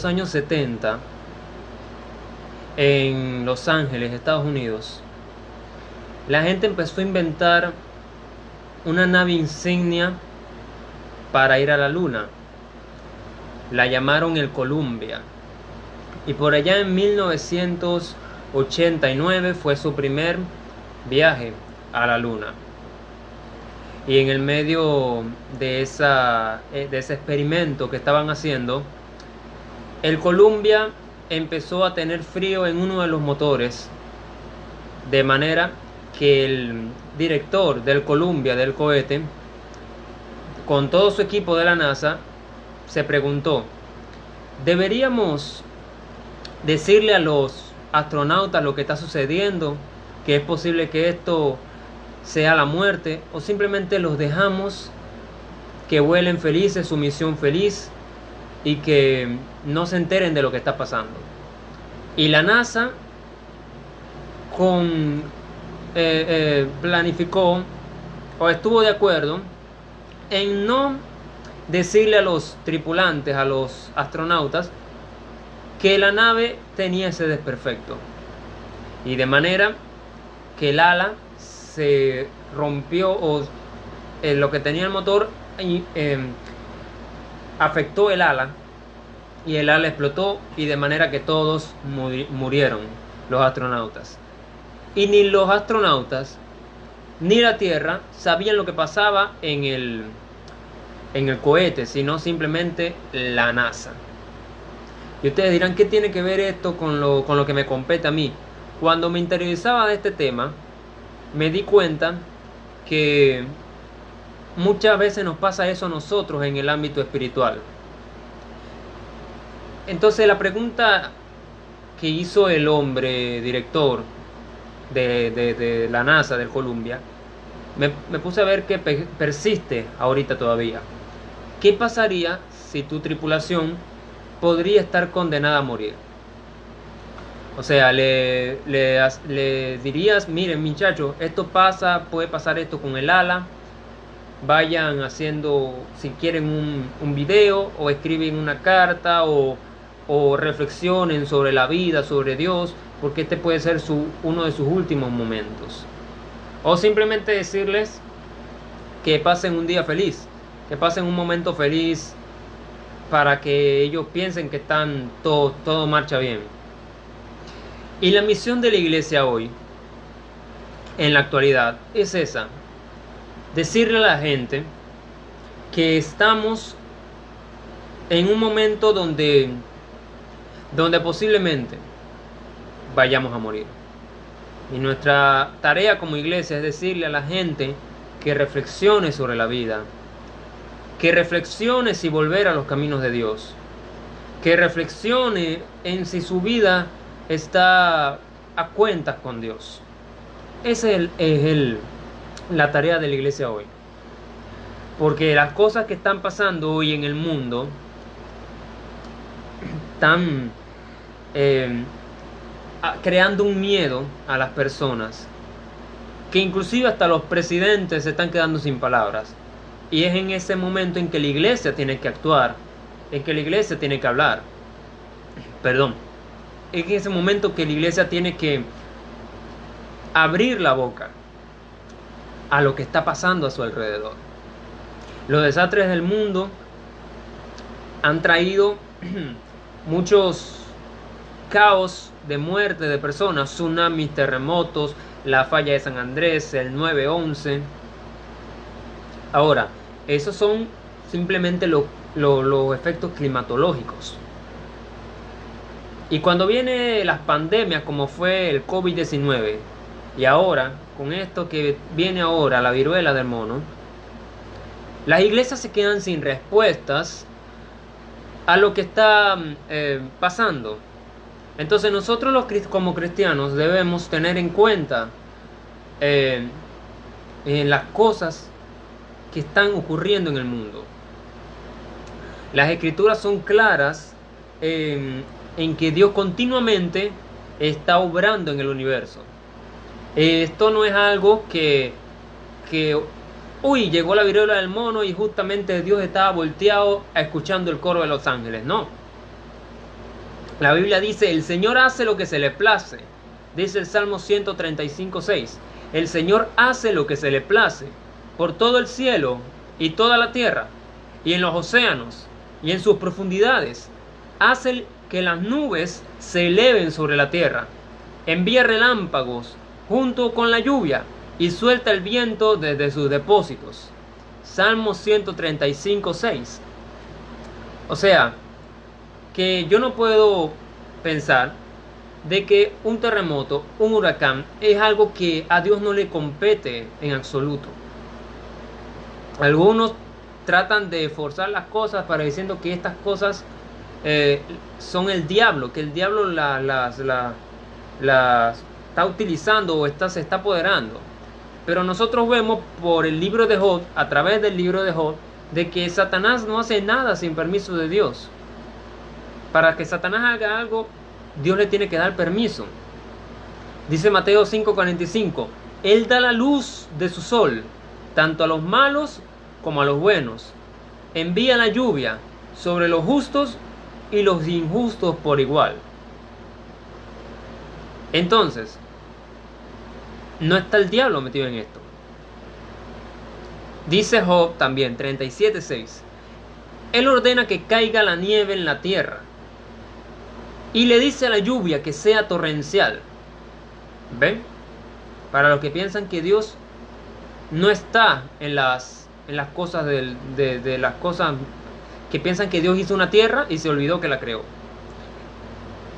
los años 70, en Los Ángeles, Estados Unidos, la gente empezó a inventar una nave insignia para ir a la luna. La llamaron el Columbia. Y por allá en 1989 fue su primer viaje a la luna. Y en el medio de ese experimento que estaban haciendo, el Columbia empezó a tener frío en uno de los motores, de manera que el director del Columbia, del cohete, con todo su equipo de la NASA, se preguntó: ¿deberíamos decirle a los astronautas lo que está sucediendo, que es posible que esto sea la muerte, o simplemente los dejamos que vuelen felices, su misión feliz, y que no se enteren de lo que está pasando? Y la NASA planificó, o estuvo de acuerdo en no decirle a los tripulantes, a los astronautas, que la nave tenía ese desperfecto, y de manera que el ala se rompió, o lo que tenía el motor afectó el ala, y el ala explotó, y de manera que todos murieron, los astronautas. Y ni los astronautas ni la Tierra sabían lo que pasaba en el cohete, sino simplemente la NASA. Y ustedes dirán, ¿qué tiene que ver esto con lo que me compete a mí? Cuando me interesaba de este tema, me di cuenta que muchas veces nos pasa eso a nosotros en el ámbito espiritual. Entonces la pregunta que hizo el hombre director de la NASA, del Columbia, me puse a ver que persiste ahorita todavía. ¿Qué pasaría si tu tripulación podría estar condenada a morir? O sea, le dirías: miren muchachos, esto pasa, puede pasar esto con el ala, vayan haciendo, si quieren, un video, o escriben una carta, o reflexionen sobre la vida, sobre Dios, porque este puede ser uno de sus últimos momentos. O simplemente decirles que pasen un día feliz, que pasen un momento feliz, para que ellos piensen que todo marcha bien. Y la misión de la iglesia hoy, en la actualidad, es esa: decirle a la gente que estamos en un momento donde posiblemente vayamos a morir. Y nuestra tarea como iglesia es decirle a la gente que reflexione sobre la vida, que reflexione si volver a los caminos de Dios, que reflexione en si su vida está a cuentas con Dios. Esa es la tarea de la iglesia hoy. Porque las cosas que están pasando hoy en el mundo están creando un miedo a las personas, que inclusive hasta los presidentes se están quedando sin palabras. Y es en ese momento en que la iglesia tiene que actuar, en que la iglesia tiene que hablar. Es en ese momento que la iglesia tiene que abrir la boca a lo que está pasando a su alrededor. Los desastres del mundo han traído muchos caos de muerte de personas, tsunamis, terremotos, la falla de San Andrés, el 9/11. Ahora, esos son simplemente los efectos climatológicos. Y cuando vienen las pandemias, como fue el COVID-19, y ahora, con esto que viene ahora, la viruela del mono, las iglesias se quedan sin respuestas a lo que está pasando. Entonces nosotros como cristianos debemos tener en cuenta en las cosas que están ocurriendo en el mundo. Las escrituras son claras en que Dios continuamente está obrando en el universo. Esto no es algo que llegó la viruela del mono y justamente Dios estaba volteado escuchando el coro de los ángeles. No. La Biblia dice, el Señor hace lo que se le place. Dice el Salmo 135:6. El Señor hace lo que se le place por todo el cielo y toda la tierra, y en los océanos, y en sus profundidades. Hace que las nubes se eleven sobre la tierra. Envía relámpagos junto con la lluvia, y suelta el viento desde sus depósitos. Salmo 135:6. O sea, que yo no puedo pensar de que un terremoto, un huracán, es algo que a Dios no le compete en absoluto. Algunos tratan de forzar las cosas para diciendo que estas cosas son el diablo, que el diablo las está utilizando o se está apoderando. Pero nosotros vemos por el libro de Job, a través del libro de Job, de que Satanás no hace nada sin permiso de Dios. Para que Satanás haga algo, Dios le tiene que dar permiso. Dice Mateo 5:45, Él da la luz de su sol, tanto a los malos como a los buenos. Envía la lluvia sobre los justos y los injustos por igual. Entonces, no está el diablo metido en esto. Dice Job también, 37:6. Él ordena que caiga la nieve en la tierra y le dice a la lluvia que sea torrencial. ¿Ven? Para los que piensan que Dios no está en las cosas de las cosas, que piensan que Dios hizo una tierra y se olvidó que la creó.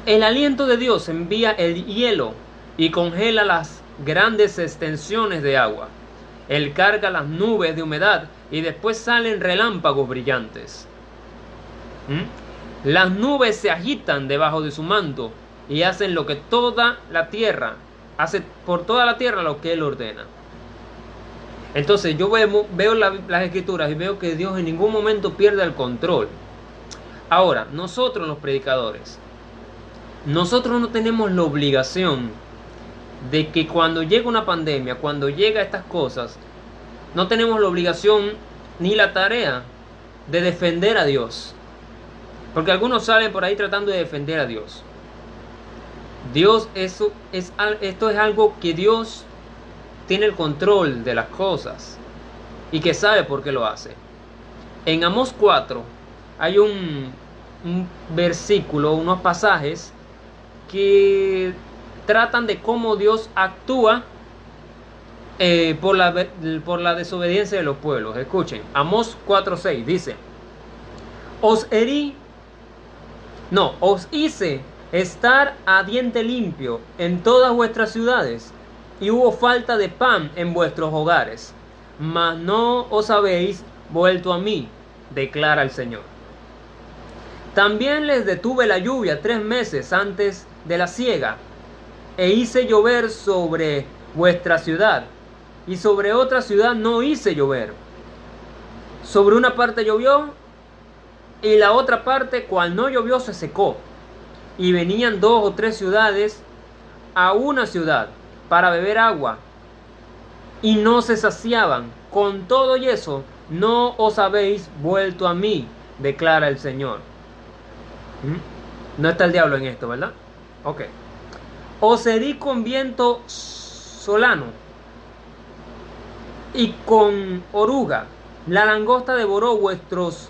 El aliento de Dios envía el hielo y congela las grandes extensiones de agua. Él carga las nubes de humedad y después salen relámpagos brillantes. Las nubes se agitan debajo de su manto y hacen lo que toda la tierra hace por toda la tierra lo que Él ordena. Entonces yo veo las escrituras y veo que Dios en ningún momento pierde el control. Ahora, nosotros los predicadores, nosotros no tenemos la obligación de que cuando llega una pandemia, cuando llega estas cosas, no tenemos la obligación ni la tarea de defender a Dios. Porque algunos salen por ahí tratando de defender a Dios. Esto es algo que Dios tiene el control de las cosas y que sabe por qué lo hace. En Amós 4 hay un versículo, unos pasajes que tratan de cómo Dios actúa por la desobediencia de los pueblos. Escuchen, Amós 4:6 dice: os hice estar a diente limpio en todas vuestras ciudades, y hubo falta de pan en vuestros hogares, mas no os habéis vuelto a mí, declara el Señor. También les detuve la lluvia 3 meses antes de la siega, e hice llover sobre vuestra ciudad, y sobre otra ciudad no hice llover. Sobre una parte llovió, y la otra parte, cual no llovió, se secó. Y venían 2 o 3 ciudades a una ciudad para beber agua, y no se saciaban. Con todo y eso, no os habéis vuelto a mí, declara el Señor. No está el diablo en esto, ¿verdad? Ok. Os herí con viento solano y con oruga. La langosta devoró vuestros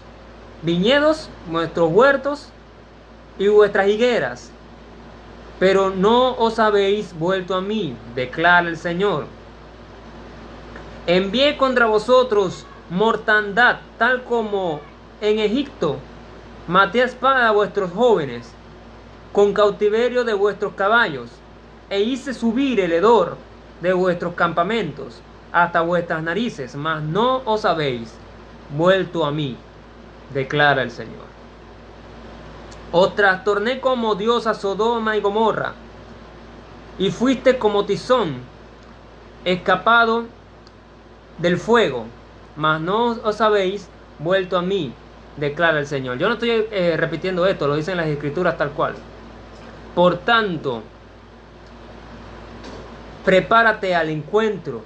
viñedos, vuestros huertos y vuestras higueras, pero no os habéis vuelto a mí, declara el Señor. Envié contra vosotros mortandad, tal como en Egipto. Maté a espada a vuestros jóvenes, con cautiverio de vuestros caballos, e hice subir el hedor de vuestros campamentos hasta vuestras narices, mas no os habéis vuelto a mí, declara el Señor. Os trastorné como Dios a Sodoma y Gomorra, y fuiste como tizón escapado del fuego, mas no os habéis vuelto a mí, declara el Señor. Yo no estoy repitiendo esto, lo dicen las escrituras tal cual. Por tanto, prepárate al encuentro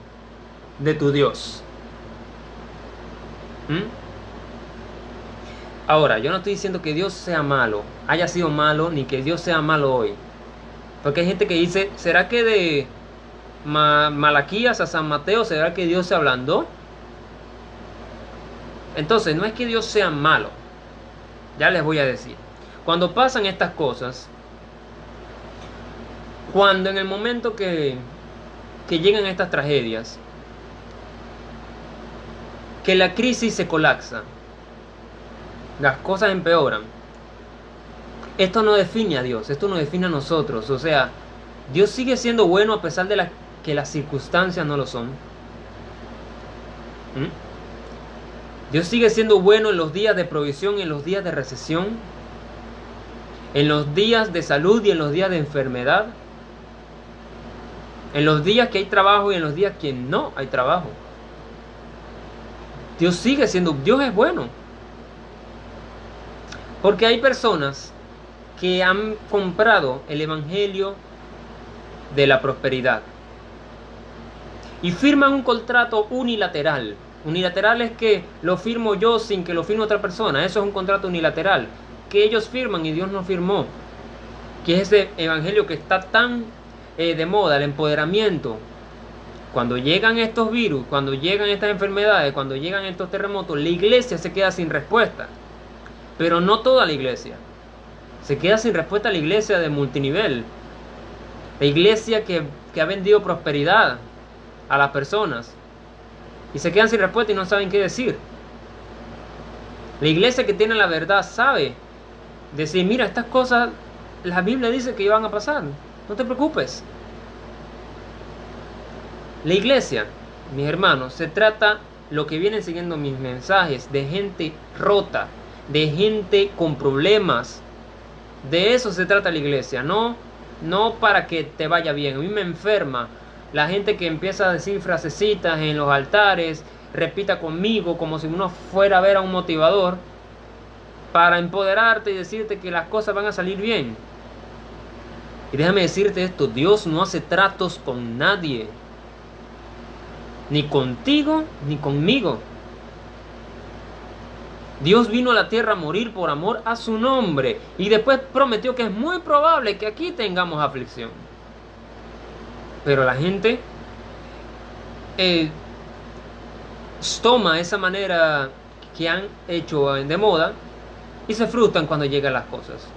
de tu Dios. Ahora, yo no estoy diciendo que Dios sea malo, haya sido malo, ni que Dios sea malo hoy. Porque hay gente que dice, ¿será que de Malaquías a San Mateo, será que Dios se ablandó? Entonces, no es que Dios sea malo. Ya les voy a decir. Cuando pasan estas cosas, cuando en el momento que llegan estas tragedias, que la crisis se colapsa, las cosas empeoran, esto no define a Dios, esto nos define a nosotros. O sea, Dios sigue siendo bueno a pesar de que las circunstancias no lo son. Dios sigue siendo bueno en los días de provisión, en los días de recesión, en los días de salud y en los días de enfermedad, en los días que hay trabajo y en los días que no hay trabajo. Dios sigue siendo, Dios es bueno. Porque hay personas que han comprado el evangelio de la prosperidad y firman un contrato unilateral. Unilateral es que lo firmo yo sin que lo firme otra persona. Eso es un contrato unilateral que ellos firman y Dios no firmó. Que es ese evangelio que está tan de moda, el empoderamiento. Cuando llegan estos virus, cuando llegan estas enfermedades, cuando llegan estos terremotos, la iglesia se queda sin respuesta. Pero no toda la iglesia. Se queda sin respuesta la iglesia de multinivel. La iglesia que ha vendido prosperidad a las personas. Y se quedan sin respuesta y no saben qué decir. La iglesia que tiene la verdad sabe decir, mira, estas cosas, la Biblia dice que iban a pasar. No te preocupes. La iglesia, mis hermanos, se trata, lo que vienen siguiendo mis mensajes, de gente rota, de gente con problemas. De eso se trata la iglesia, no para que te vaya bien. A mí me enferma la gente que empieza a decir frasecitas en los altares, repita conmigo como si uno fuera a ver a un motivador para empoderarte y decirte que las cosas van a salir bien. Y déjame decirte esto, Dios no hace tratos con nadie, ni contigo ni conmigo. Dios vino a la tierra a morir por amor a su nombre y después prometió que es muy probable que aquí tengamos aflicción. Pero la gente toma esa manera que han hecho de moda y se frustran cuando llegan las cosas.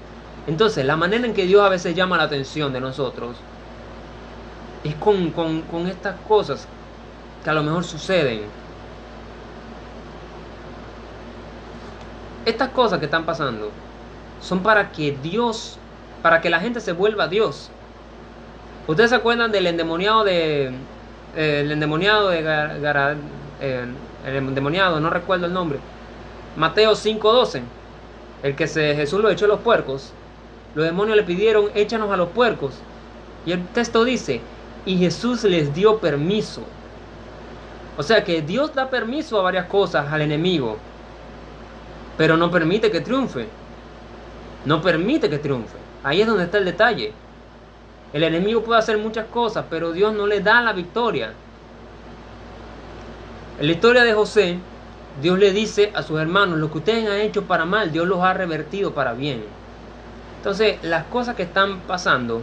Entonces, la manera en que Dios a veces llama la atención de nosotros es con estas cosas que a lo mejor suceden. Estas cosas que están pasando son para que la gente se vuelva a Dios. ¿Ustedes se acuerdan del endemoniado el endemoniado, no recuerdo el nombre, Mateo 5:12, el que Jesús lo echó a los puercos? Los demonios le pidieron, échanos a los puercos. Y el texto dice, y Jesús les dio permiso. O sea que Dios da permiso a varias cosas al enemigo, pero no permite que triunfe. No permite que triunfe. Ahí es donde está el detalle. El enemigo puede hacer muchas cosas, pero Dios no le da la victoria. En la historia de José, Dios le dice a sus hermanos, lo que ustedes han hecho para mal, Dios los ha revertido para bien. Entonces, las cosas que están pasando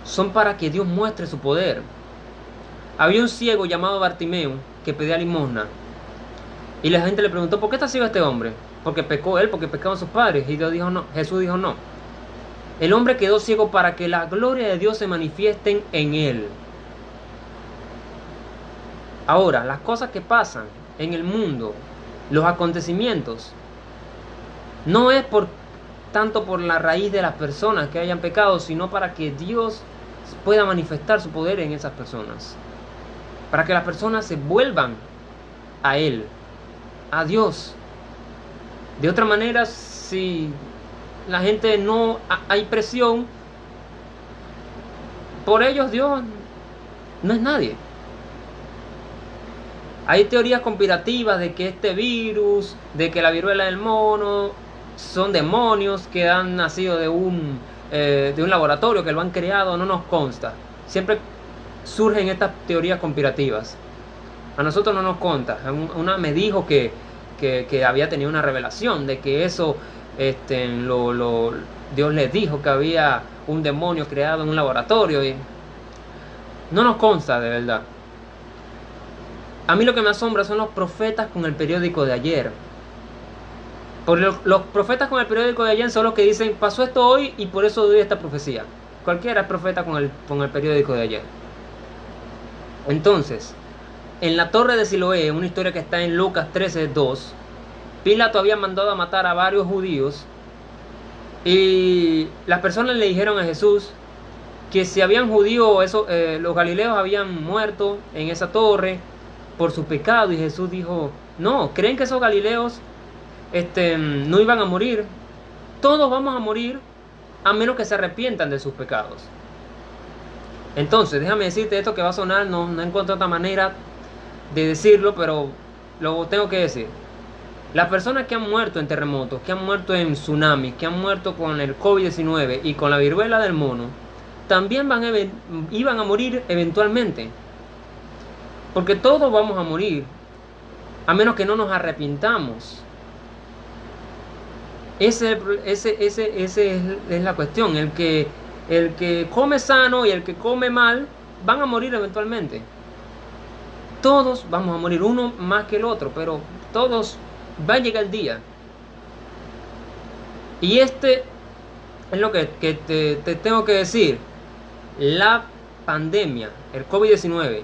son para que Dios muestre su poder. Había un ciego llamado Bartimeo que pedía limosna. Y la gente le preguntó, ¿por qué está ciego este hombre? Porque pecó él, porque pecaron sus padres. Y Dios dijo no. Jesús dijo no. El hombre quedó ciego para que la gloria de Dios se manifieste en él. Ahora, las cosas que pasan en el mundo, los acontecimientos, no es tanto por la raíz de las personas que hayan pecado, sino para que Dios pueda manifestar su poder en esas personas. Para que las personas se vuelvan a Él, a Dios. De otra manera, si la gente no hay presión por ellos, Dios no es nadie. Hay teorías conspirativas de que este virus, de que la viruela del mono son demonios que han nacido de un laboratorio, que lo han creado. No nos consta. Siempre surgen estas teorías conspirativas. A nosotros no nos consta. Una me dijo que que había tenido una revelación de que eso Dios les dijo que había un demonio creado en un laboratorio. Y no nos consta de verdad. A mí lo que me asombra son los profetas con el periódico de ayer. Porque los profetas con el periódico de ayer son los que dicen, pasó esto hoy y por eso doy esta profecía. Cualquiera es profeta con el periódico de ayer. Entonces, en la torre de Siloé, una historia que está en Lucas 13:2, Pilato había mandado a matar a varios judíos y las personas le dijeron a Jesús que si habían judíos, los galileos habían muerto en esa torre por su pecado, y Jesús dijo, no, ¿creen que esos galileos no iban a morir? Todos vamos a morir a menos que se arrepientan de sus pecados. Entonces, déjame decirte esto que va a sonar, no encuentro otra manera de decirlo, pero lo tengo que decir. Las personas que han muerto en terremotos, que han muerto en tsunamis, que han muerto con el COVID-19 y con la viruela del mono, también iban a morir eventualmente. Porque todos vamos a morir, a menos que no nos arrepintamos. Esa es la cuestión. El que come sano y el que come mal van a morir eventualmente. Todos vamos a morir, uno más que el otro, pero todos va a llegar el día. Y es lo que te tengo que decir. La pandemia, el COVID-19,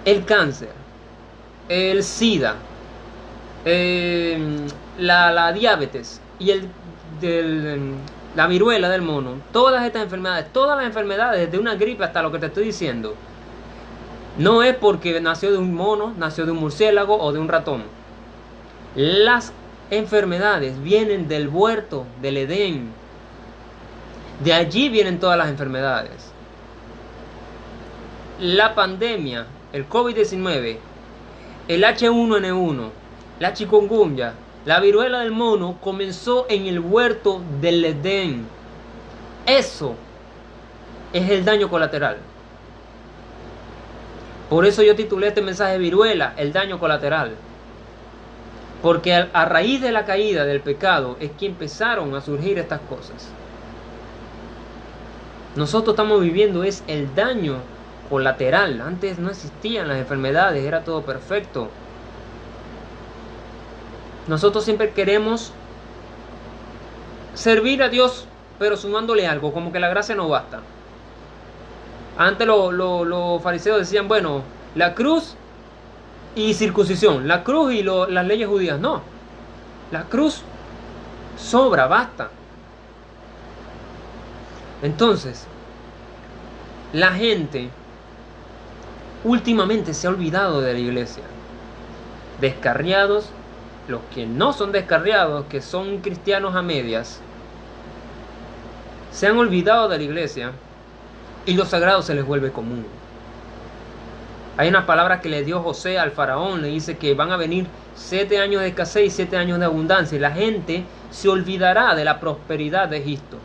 el cáncer, el SIDA, la diabetes y la viruela del mono, todas estas enfermedades, todas las enfermedades, desde una gripe hasta lo que te estoy diciendo, no es porque nació de un mono, nació de un murciélago o de un ratón. Las enfermedades vienen del huerto del Edén. De allí vienen todas las enfermedades. La pandemia, el COVID-19, el H1N1, la chikungunya, la viruela del mono comenzó en el huerto del Edén. Eso es el daño colateral. Por eso yo titulé este mensaje viruela, el daño colateral. Porque a raíz de la caída del pecado es que empezaron a surgir estas cosas. Nosotros estamos viviendo es el daño colateral. Antes no existían las enfermedades, era todo perfecto. Nosotros siempre queremos servir a Dios, pero sumándole algo, como que la gracia no basta. Antes los fariseos decían, bueno, la cruz y circuncisión, la cruz y las leyes judías. No, la cruz sobra, basta. Entonces, la gente últimamente se ha olvidado de la iglesia. Descarriados, los que no son descarriados, que son cristianos a medias, se han olvidado de la iglesia y lo sagrado se les vuelve común. Hay unas palabras que le dio José al faraón, le dice que van a venir 7 años de escasez y 7 años de abundancia, y la gente se olvidará de la prosperidad de Egipto.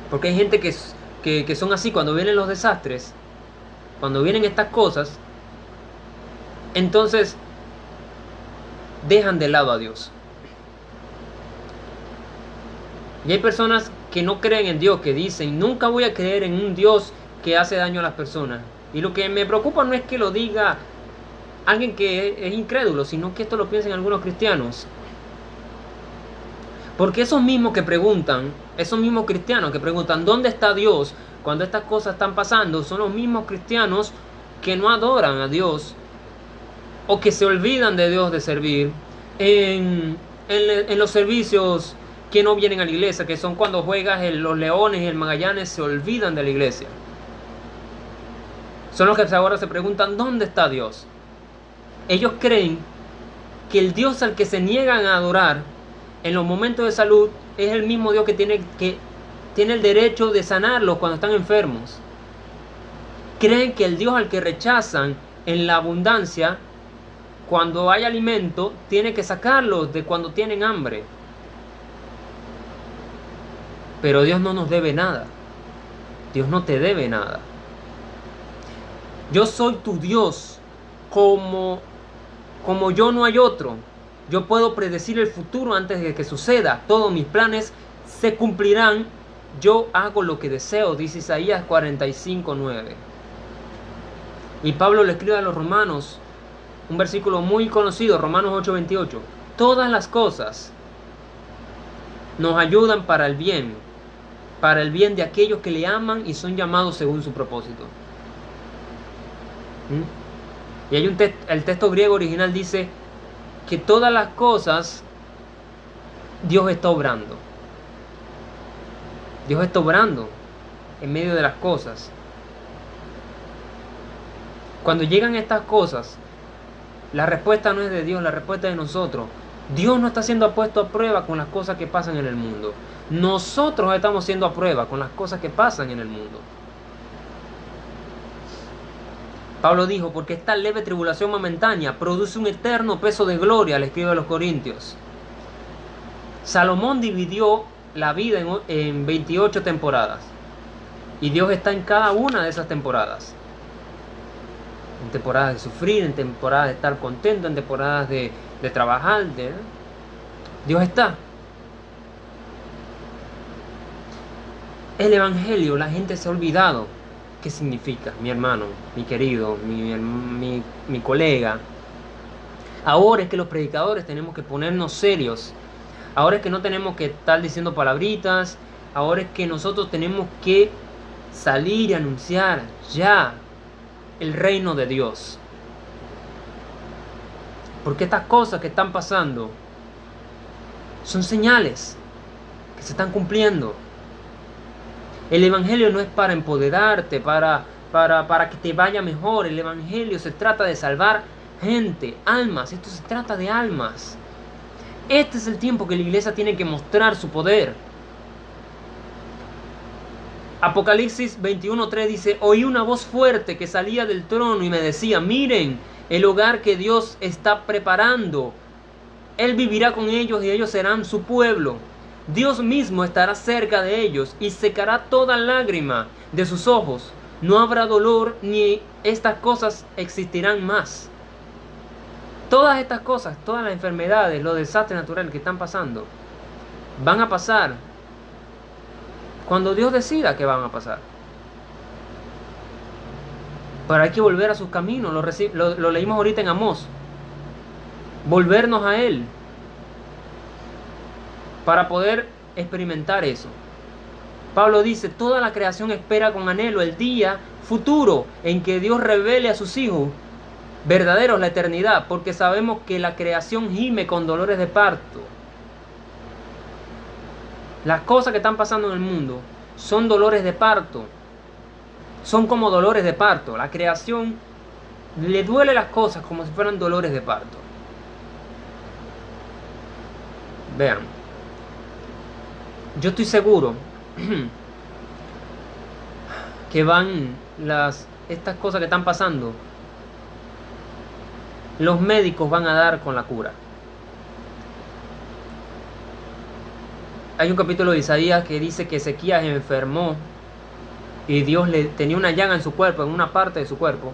Porque hay gente que son así, cuando vienen los desastres, cuando vienen estas cosas, entonces dejan de lado a Dios. Y hay personas que no creen en Dios, que dicen, nunca voy a creer en un Dios que hace daño a las personas. Y lo que me preocupa no es que lo diga alguien que es incrédulo, sino que esto lo piensen algunos cristianos. Porque esos mismos que preguntan, esos mismos cristianos que preguntan ¿dónde está Dios cuando estas cosas están pasando? Son los mismos cristianos que no adoran a Dios o que se olvidan de Dios de servir en los servicios que no vienen a la iglesia, que son cuando juegas los Leones y el Magallanes, se olvidan de la iglesia. Son los que ahora se preguntan ¿dónde está Dios? Ellos creen que el Dios al que se niegan a adorar en los momentos de salud es el mismo Dios que tiene el derecho de sanarlos cuando están enfermos. Creen que el Dios al que rechazan en la abundancia, cuando hay alimento, tiene que sacarlos de cuando tienen hambre. Pero Dios no nos debe nada. Dios no te debe nada. Yo soy tu Dios como como yo no hay otro. Yo puedo predecir el futuro antes de que suceda. Todos mis planes se cumplirán. Yo hago lo que deseo, dice Isaías 45:9. Y Pablo le escribe a los romanos, un versículo muy conocido, Romanos 8:28. Todas las cosas nos ayudan para el bien de aquellos que le aman y son llamados según su propósito. Y hay el texto griego original dice que todas las cosas Dios está obrando. Dios está obrando en medio de las cosas. Cuando llegan estas cosas, la respuesta no es de Dios, la respuesta es de nosotros. Dios no está siendo puesto a prueba con las cosas que pasan en el mundo. Nosotros estamos siendo a prueba con las cosas que pasan en el mundo. Pablo dijo, porque esta leve tribulación momentánea produce un eterno peso de gloria, le escribe a los Corintios. Salomón dividió la vida en 28 temporadas. Y Dios está en cada una de esas temporadas. En temporadas de sufrir, en temporadas de estar contento, en temporadas de trabajar. Dios está. El Evangelio, la gente se ha olvidado. ¿Qué significa? Mi hermano, mi querido, mi colega. Ahora es que los predicadores tenemos que ponernos serios. Ahora es que no tenemos que estar diciendo palabritas. Ahora es que nosotros tenemos que salir y anunciar ya el reino de Dios. Porque estas cosas que están pasando son señales que se están cumpliendo. El Evangelio no es para empoderarte, para que te vaya mejor. El Evangelio se trata de salvar gente, almas. Esto se trata de almas. Este es el tiempo que la iglesia tiene que mostrar su poder. Apocalipsis 21:3 dice, oí una voz fuerte que salía del trono y me decía, miren el hogar que Dios está preparando. Él vivirá con ellos y ellos serán su pueblo. Dios mismo estará cerca de ellos y secará toda lágrima de sus ojos. No habrá dolor ni estas cosas existirán más. Todas estas cosas, todas las enfermedades, los desastres naturales que están pasando, van a pasar cuando Dios decida que van a pasar. Pero hay que volver a sus caminos. Lo leímos ahorita en Amós. Volvernos a Él para poder experimentar eso. Pablo dice, toda la creación espera con anhelo el día futuro en que Dios revele a sus hijos verdaderos la eternidad, porque sabemos que la creación gime con dolores de parto. Las cosas que están pasando en el mundo son dolores de parto. Son como dolores de parto. La creación le duele las cosas como si fueran dolores de parto. Vean, yo estoy seguro que estas cosas que están pasando, los médicos van a dar con la cura. Hay un capítulo de Isaías que dice que Ezequías enfermó y Dios le tenía una llaga en su cuerpo, en una parte de su cuerpo,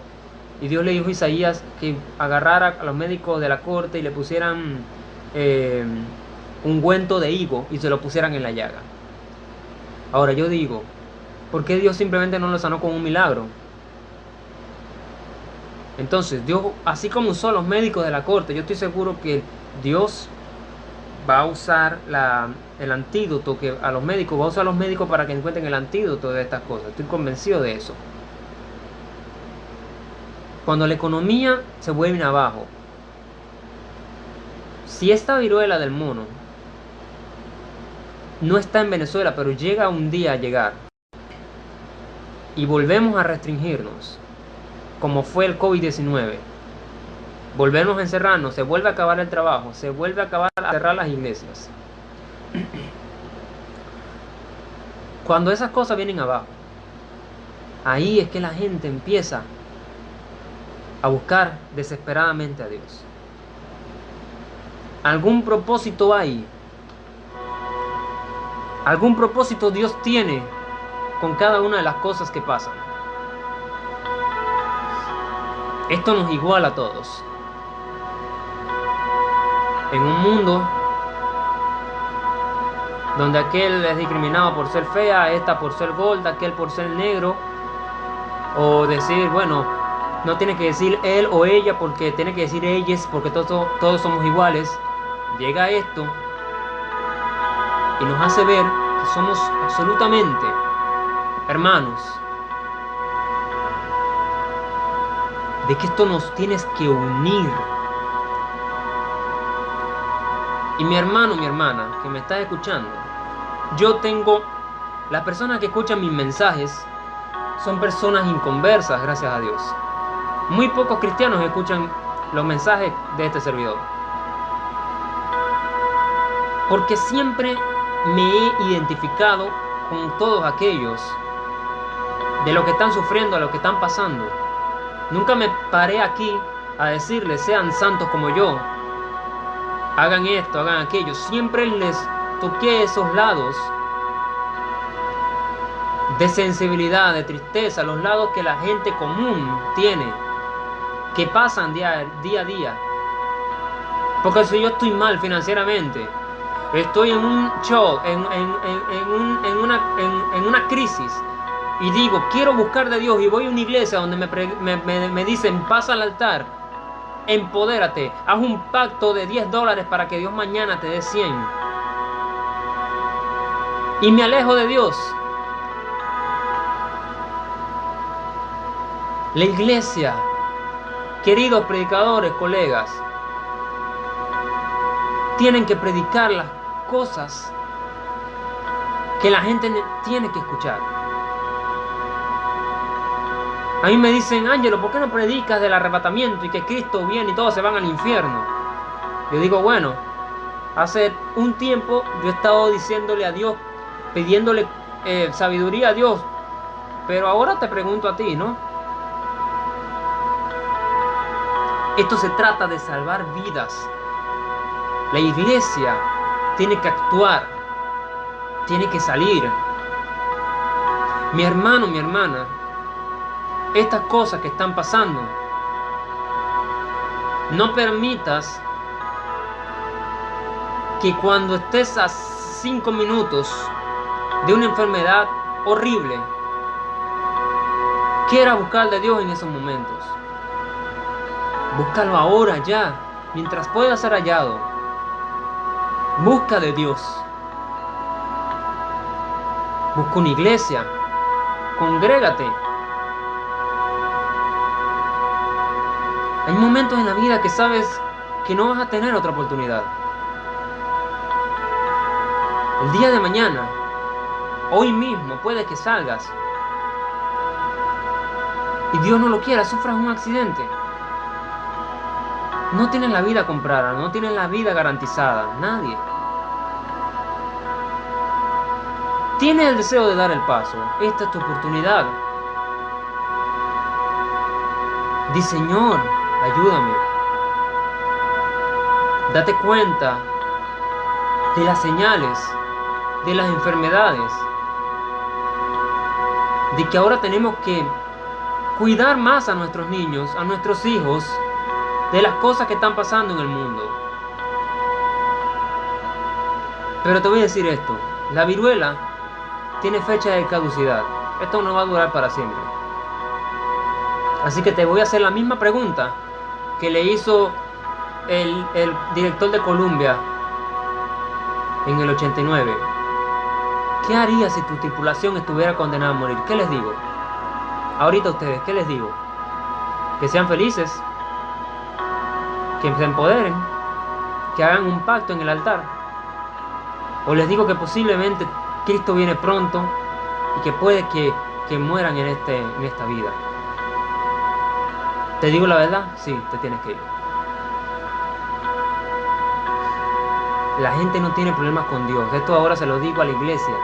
y Dios le dijo a Isaías que agarrara a los médicos de la corte y le pusieran ungüento de higo y se lo pusieran en la llaga. Ahora yo digo, ¿por qué Dios simplemente no lo sanó con un milagro? Entonces Dios, así como usó a los médicos de la corte, yo estoy seguro que Dios va a usar el antídoto, que a los médicos, va a usar a los médicos para que encuentren el antídoto de estas cosas. Estoy convencido de eso. Cuando la economía se vuelve abajo, si esta viruela del mono no está en Venezuela, pero llega un día a llegar y volvemos a restringirnos, como fue el COVID-19, volvemos a encerrarnos, se vuelve a acabar el trabajo, se vuelve a acabar a cerrar las iglesias. Cuando esas cosas vienen abajo, ahí es que la gente empieza a buscar desesperadamente a Dios. Algún propósito hay. Algún propósito Dios tiene con cada una de las cosas que pasan. Esto nos iguala a todos. en un mundo donde aquel es discriminado por ser fea, esta por ser gorda, aquel por ser negro, o decir, bueno, no tiene que decir él o ella porque tiene que decir ellas porque todos somos iguales. Llega esto y nos hace ver que somos absolutamente hermanos, de que esto nos tienes que unir. Y mi hermano, mi hermana, que me estás escuchando, las personas que escuchan mis mensajes son personas inconversas, gracias a Dios. Muy pocos cristianos escuchan los mensajes de este servidor. Porque siempre me he identificado con todos aquellos de lo que están sufriendo, a lo que están pasando. Nunca me paré aquí a decirles, sean santos como yo, hagan esto, hagan aquello. Siempre les toqué esos lados de sensibilidad, de tristeza, los lados que la gente común tiene, que pasan día a día. Porque si yo estoy mal financieramente, estoy en un shock, en una crisis, y digo, quiero buscar de Dios, y voy a una iglesia donde me dicen, pasa al altar, empodérate, haz un pacto de $10 para que Dios mañana te dé 100. Y me alejo de Dios. La iglesia, queridos predicadores, colegas, tienen que predicar las cosas que la gente tiene que escuchar. A mí me dicen, Ángelo, ¿por qué no predicas del arrebatamiento y que Cristo viene y todos se van al infierno? Yo digo, bueno, hace un tiempo yo he estado diciéndole a Dios, pidiéndole sabiduría a Dios, pero ahora te pregunto a ti, ¿no? Esto se trata de salvar vidas. La iglesia tiene que actuar, tiene que salir. Mi hermano, mi hermana, estas cosas que están pasando, no permitas que cuando estés a 5 minutos de una enfermedad horrible, quieras buscar de Dios en esos momentos. Búscalo ahora, ya, mientras pueda ser hallado. Busca de Dios. Busca una iglesia. Congrégate. Hay momentos en la vida que sabes que no vas a tener otra oportunidad. El día de mañana, hoy mismo, puede que salgas y Dios no lo quiera, sufras un accidente. No tienes la vida comprada, no tienes la vida garantizada, nadie. Tienes el deseo de dar el paso, esta es tu oportunidad. Di, Señor, ayúdame. Date cuenta de las señales, de las enfermedades, de que ahora tenemos que cuidar más a nuestros niños, a nuestros hijos, de las cosas que están pasando en el mundo. Pero te voy a decir esto, la viruela tiene fecha de caducidad, esto no va a durar para siempre. Así que te voy a hacer la misma pregunta que le hizo el director de Columbia en el 89. ¿Qué haría si tu tripulación estuviera condenada a morir? ¿Qué les digo? Ahorita ustedes, ¿qué les digo? Que sean felices, que se empoderen, que hagan un pacto en el altar. O les digo que posiblemente Cristo viene pronto y que puede que mueran en esta vida. ¿Te digo la verdad? Sí, te tienes que ir. La gente no tiene problemas con Dios. Esto ahora se lo digo a la iglesia.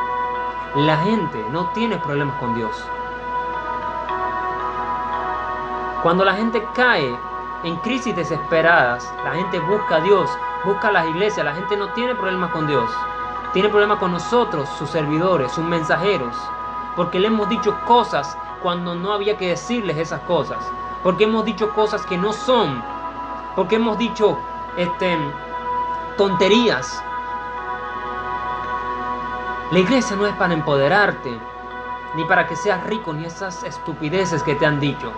La gente no tiene problemas con Dios. Cuando la gente cae en crisis desesperadas, la gente busca a Dios, busca a las iglesias. La gente no tiene problemas con Dios. Tiene problemas con nosotros, sus servidores, sus mensajeros. Porque le hemos dicho cosas cuando no había que decirles esas cosas. Porque hemos dicho cosas que no son. Porque hemos dicho, tonterías. La iglesia no es para empoderarte, ni para que seas rico, ni esas estupideces que te han dicho.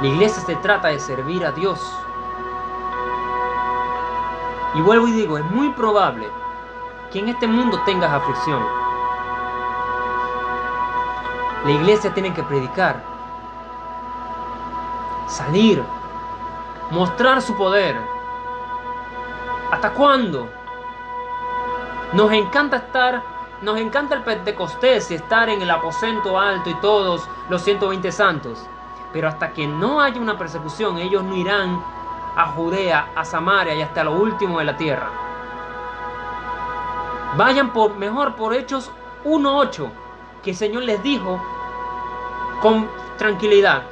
La iglesia se trata de servir a Dios. Y vuelvo y digo, es muy probable que en este mundo tengas aflicción. La iglesia tiene que predicar, salir, mostrar su poder. ¿Hasta cuándo? Nos encanta el Pentecostés y estar en el aposento alto y todos los 120 santos. Pero hasta que no haya una persecución, ellos no irán a Judea, a Samaria y hasta lo último de la tierra. Vayan mejor por Hechos 1:8, que el Señor les dijo con tranquilidad.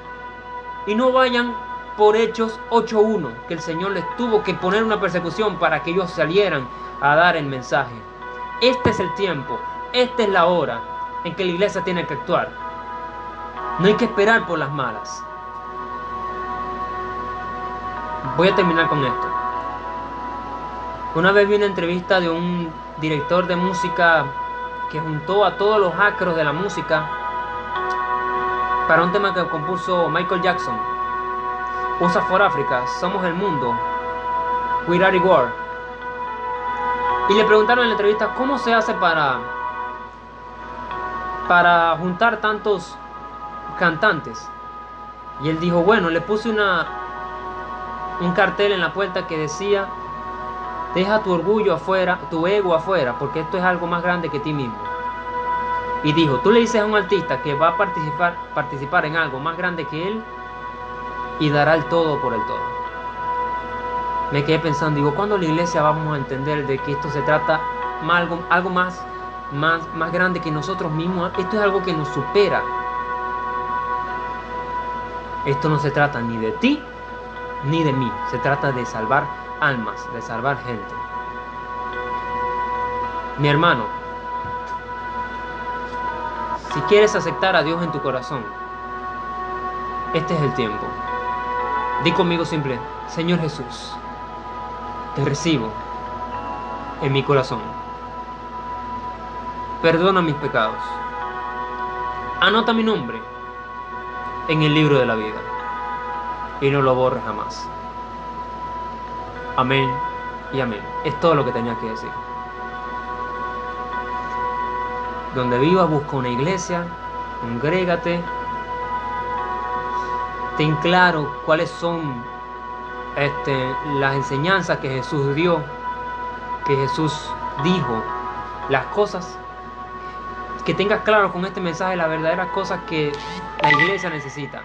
Y no vayan por Hechos 8:1, que el Señor les tuvo que poner una persecución para que ellos salieran a dar el mensaje. Este es el tiempo, esta es la hora en que la iglesia tiene que actuar. No hay que esperar por las malas. Voy a terminar con esto. Una vez vi una entrevista de un director de música que juntó a todos los astros de la música para un tema que compuso Michael Jackson. USA for Africa, Somos el Mundo, We Are the World. Y le preguntaron en la entrevista cómo se hace para juntar tantos cantantes. Y él dijo, bueno, le puse un cartel en la puerta que decía: deja tu orgullo afuera, tu ego afuera, porque esto es algo más grande que ti mismo. Y dijo, tú le dices a un artista que va a participar en algo más grande que él y dará el todo por el todo. Me quedé pensando, digo, ¿cuándo la iglesia vamos a entender de que esto se trata algo más grande que nosotros mismos? Esto es algo que nos supera. Esto no se trata ni de ti ni de mí, se trata de salvar almas, de salvar gente. Mi hermano, si quieres aceptar a Dios en tu corazón, este es el tiempo. Di conmigo simple: Señor Jesús, te recibo en mi corazón. Perdona mis pecados. Anota mi nombre en el libro de la vida y no lo borres jamás. Amén y amén. Es todo lo que tenía que decir. Donde vivas, busca una iglesia, congrégate, ten claro cuáles son las enseñanzas que Jesús dio, que Jesús dijo, las cosas, que tengas claro con este mensaje las verdaderas cosas que la iglesia necesita.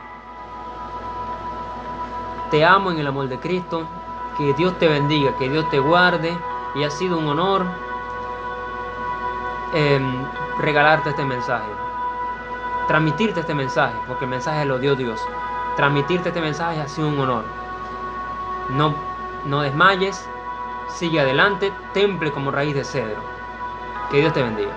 Te amo en el amor de Cristo, que Dios te bendiga, que Dios te guarde, y ha sido un honor regalarte este mensaje, transmitirte este mensaje, porque el mensaje lo dio Dios. Transmitirte este mensaje ha sido un honor. No desmayes, sigue adelante, temple como raíz de cedro. Que Dios te bendiga.